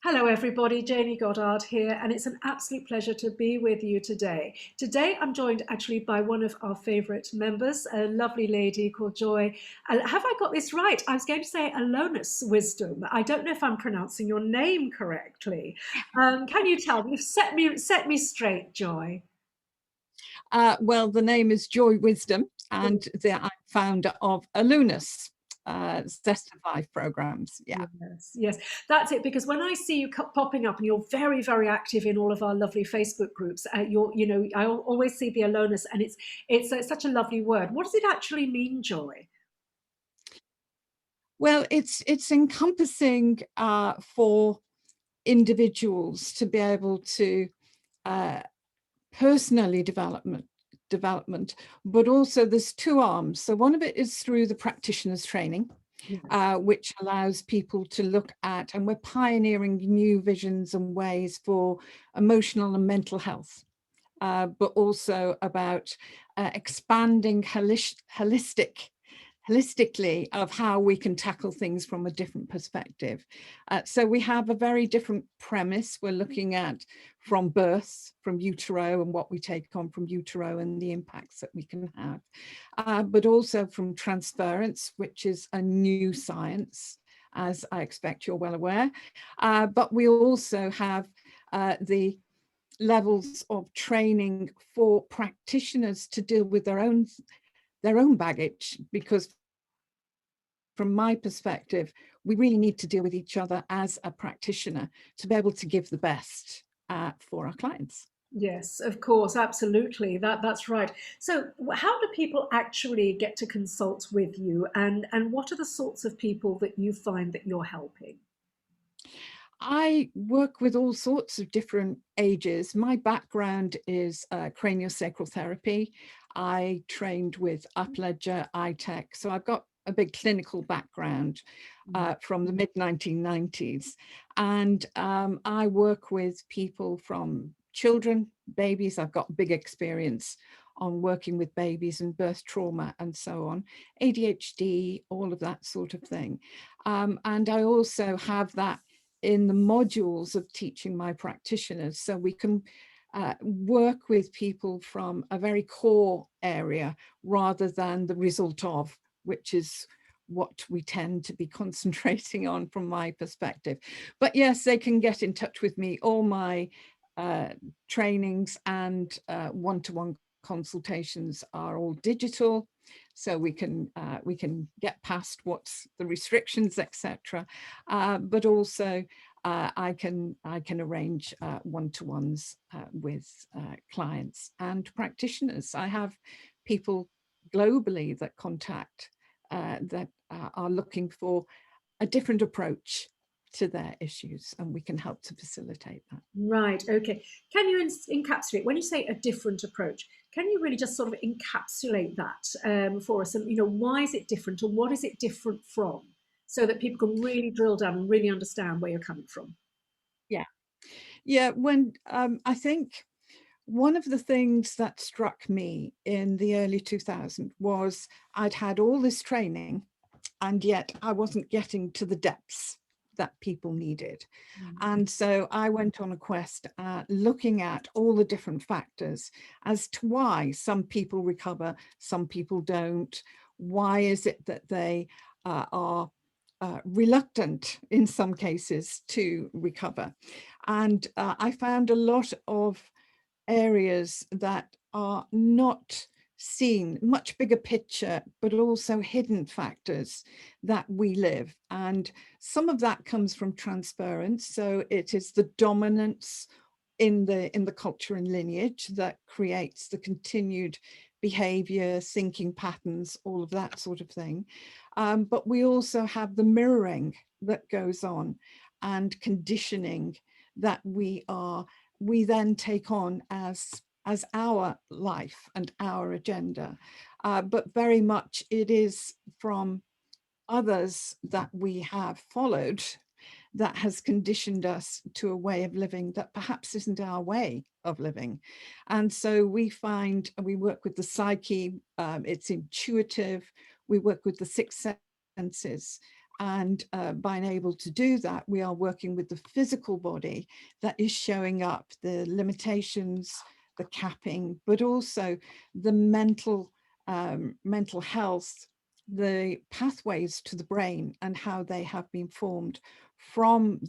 Hello everybody, Jayney Goddard here, and it's an absolute pleasure to be with you today. Today I'm joined actually by one of our favourite members, a lovely lady called Joy. Have I got this right? I was going to say Alonus Wisdom. I don't know if I'm pronouncing your name correctly. Can you tell me, set me straight, Joy? Well, the name is Joy Wisdom, and I'm founder of Alunus Zest of Life programs. Yeah. Yes, yes, that's it. Because when I see you popping up, and you're very, very active in all of our lovely Facebook groups, I always see the aloneness, and it's such a lovely word. What does it actually mean, Joy? Well, it's encompassing for individuals to be able to uh, personally development, but also there's two arms. So one of it is through the practitioner's training, Yes. which allows people to look at, and we're pioneering new visions and ways for emotional and mental health, but also about expanding holistically of how we can tackle things from a different perspective. So we have a very different premise. We're looking at from birth, from utero, and what we take on from utero and the impacts that we can have, but also from transference, which is a new science, as I expect you're well aware. But we also have the levels of training for practitioners to deal with their own baggage, because from my perspective, we really need to deal with each other as a practitioner to be able to give the best for our clients. Yes, of course, absolutely. That's right. So, how do people actually get to consult with you, and what are the sorts of people that you find that you're helping? I work with all sorts of different ages. My background is craniosacral therapy. I trained with Upledger, iTech, so I've got a big clinical background from the mid 1990s. And I work with people from children, babies. I've got big experience on working with babies and birth trauma and so on, ADHD, all of that sort of thing. And I also have that in the modules of teaching my practitioners, so we can work with people from a very core area rather than the result of, which is what we tend to be concentrating on from my perspective. But yes, they can get in touch with me. All my trainings and one-to-one consultations are all digital, so we can get past what's the restrictions, etc. But also I can arrange one-to-ones with clients and practitioners. I have people globally that contact that are looking for a different approach to their issues, and we can help to facilitate that. Right. Okay. Can you encapsulate, when you say a different approach? Can you really just sort of encapsulate that for us? And why is it different, or what is it different from, so that people can really drill down and really understand where you're coming from? Yeah, yeah. When I think one of the things that struck me in the early 2000s was I'd had all this training, and yet I wasn't getting to the depths that people needed. And so I went on a quest looking at all the different factors as to why some people recover, some people don't. Why is it that they are reluctant in some cases to recover? And I found a lot of areas that are not seen, much bigger picture, but also hidden factors that we live. And some of that comes from transference. So it is the dominance in the culture and lineage that creates the continued behavior, thinking patterns, all of that sort of thing. But we also have the mirroring that goes on, and conditioning that we then take on as our life and our agenda. But very much it is from others that we have followed that has conditioned us to a way of living that perhaps isn't our way of living. And so we work with the psyche, it's intuitive, we work with the six senses, And being able to do that, we are working with the physical body that is showing up the limitations, the capping, but also the mental health, the pathways to the brain and how they have been formed from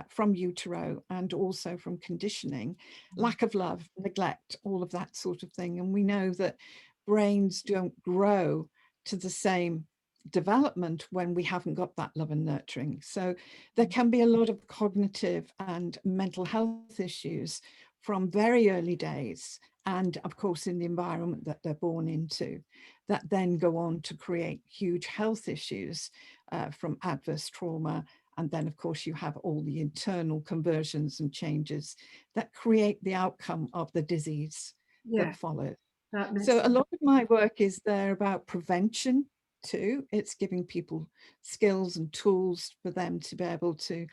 from utero and also from conditioning, lack of love, neglect, all of that sort of thing. And we know that brains don't grow to the same development when we haven't got that love and nurturing. So there can be a lot of cognitive and mental health issues from very early days, and of course in the environment that they're born into, that then go on to create huge health issues from adverse trauma. And then, of course, you have all the internal conversions and changes that create the outcome of the disease Yeah, that follows. that makes So a sense. lot of my work is there about prevention too. It's giving people skills and tools for them to be able to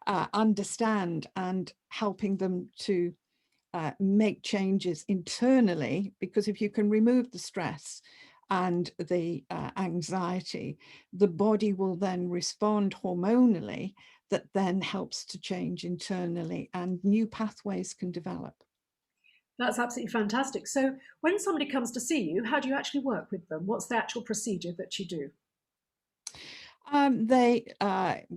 understand and helping them to make changes internally, because if you can remove the stress and the anxiety, the body will then respond hormonally that then helps to change internally and new pathways can develop. That's absolutely fantastic. So when somebody comes to see you, how do you actually work with them? What's the actual procedure that you do?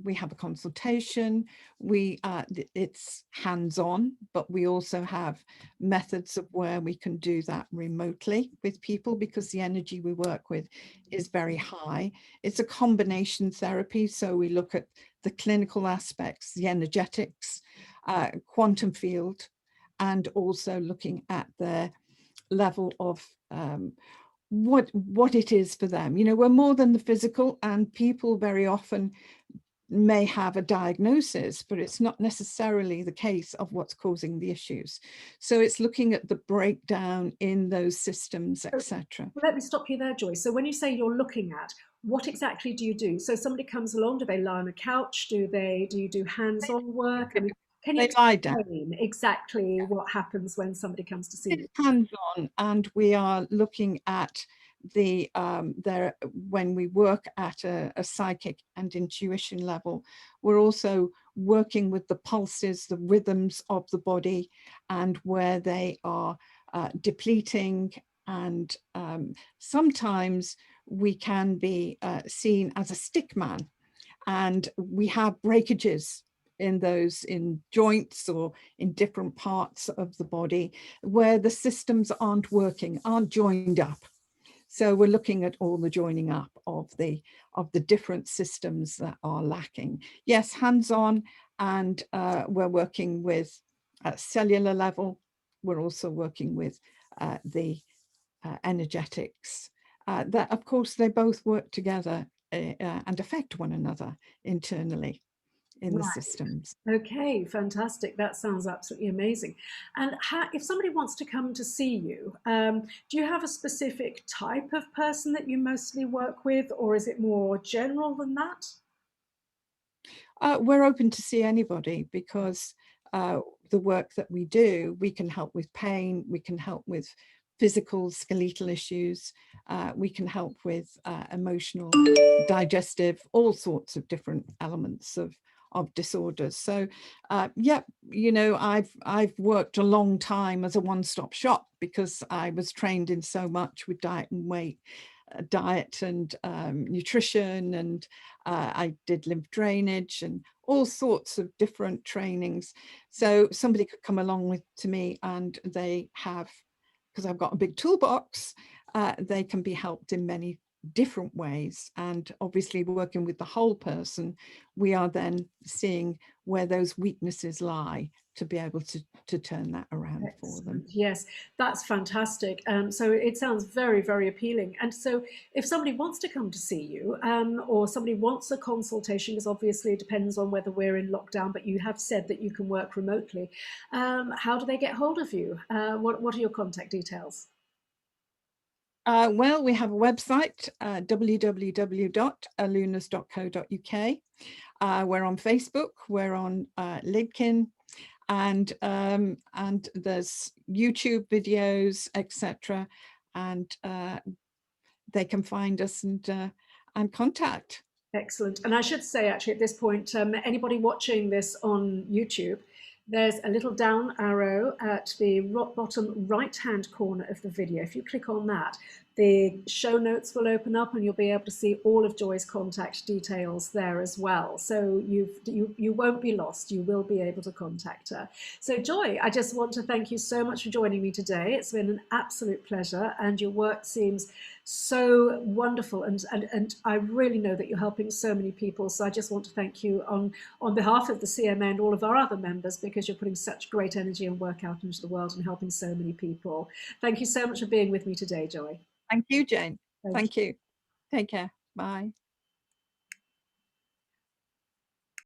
We have a consultation. It's hands-on, but we also have methods of where we can do that remotely with people because the energy we work with is very high. It's a combination therapy, so we look at the clinical aspects, the energetics, quantum field, and also looking at their level of what it is for them. You know, we're more than the physical, and people very often may have a diagnosis, but it's not necessarily the case of what's causing the issues. So it's looking at the breakdown in those systems, So etc. let me stop you there, Joyce. So when you say you're looking at, what exactly do you do? So somebody comes along, do they lie on a couch? Do you do hands-on work? I mean, can you They lie down. explain exactly what happens when somebody comes to see you? It's hands-on, and we are looking at there when we work at a psychic and intuition level. We're also working with the pulses, the rhythms of the body, and where they are depleting. And sometimes we can be seen as a stick man, and we have breakages in joints or in different parts of the body where the systems aren't working, aren't joined up. So we're looking at all the joining up of the different systems that are lacking. Yes, hands-on, and we're working with cellular level. We're also working with the energetics. That, of course, they both work together and affect one another internally in the Right. systems. Okay, fantastic. That sounds absolutely amazing. And if somebody wants to come to see you, do you have a specific type of person that you mostly work with, or is it more general than that? We're open to see anybody because the work that we do, we can help with pain, we can help with physical, skeletal issues, we can help with emotional, digestive, all sorts of different elements of disorders. So yeah, you know, I've worked a long time as a one-stop shop because I was trained in so much with diet and weight, diet and nutrition, and I did lymph drainage and all sorts of different trainings. So somebody could come along with to me and they have, because I've got a big toolbox, they can be helped in many different ways. And obviously working with the whole person, we are then seeing where those weaknesses lie to be able to turn that around for them. Excellent. Yes, that's fantastic. So it sounds very, very appealing. And so, if somebody wants to come to see you, or somebody wants a consultation, because obviously it depends on whether we're in lockdown, but you have said that you can work remotely. How do they get hold of you? What are your contact details? Well, we have a website, www.alunas.co.uk. We're on Facebook, we're on LinkedIn, and there's YouTube videos, etc. And they can find us and contact. Excellent. And I should say, actually, at this point, anybody watching this on YouTube, there's a little down arrow at the bottom right-hand corner of the video. If you click on that, the show notes will open up and you'll be able to see all of Joy's contact details there as well. So you won't be lost. You will be able to contact her. So Joy, I just want to thank you so much for joining me today. It's been an absolute pleasure, and your work seems so wonderful, and I really know that you're helping so many people. So I just want to thank you on behalf of the CMA and all of our other members, because you're putting such great energy and work out into the world and helping so many people. Thank you so much for being with me today, Joy. Thank you, Jane. Thank you. Thank you. Take care. Bye.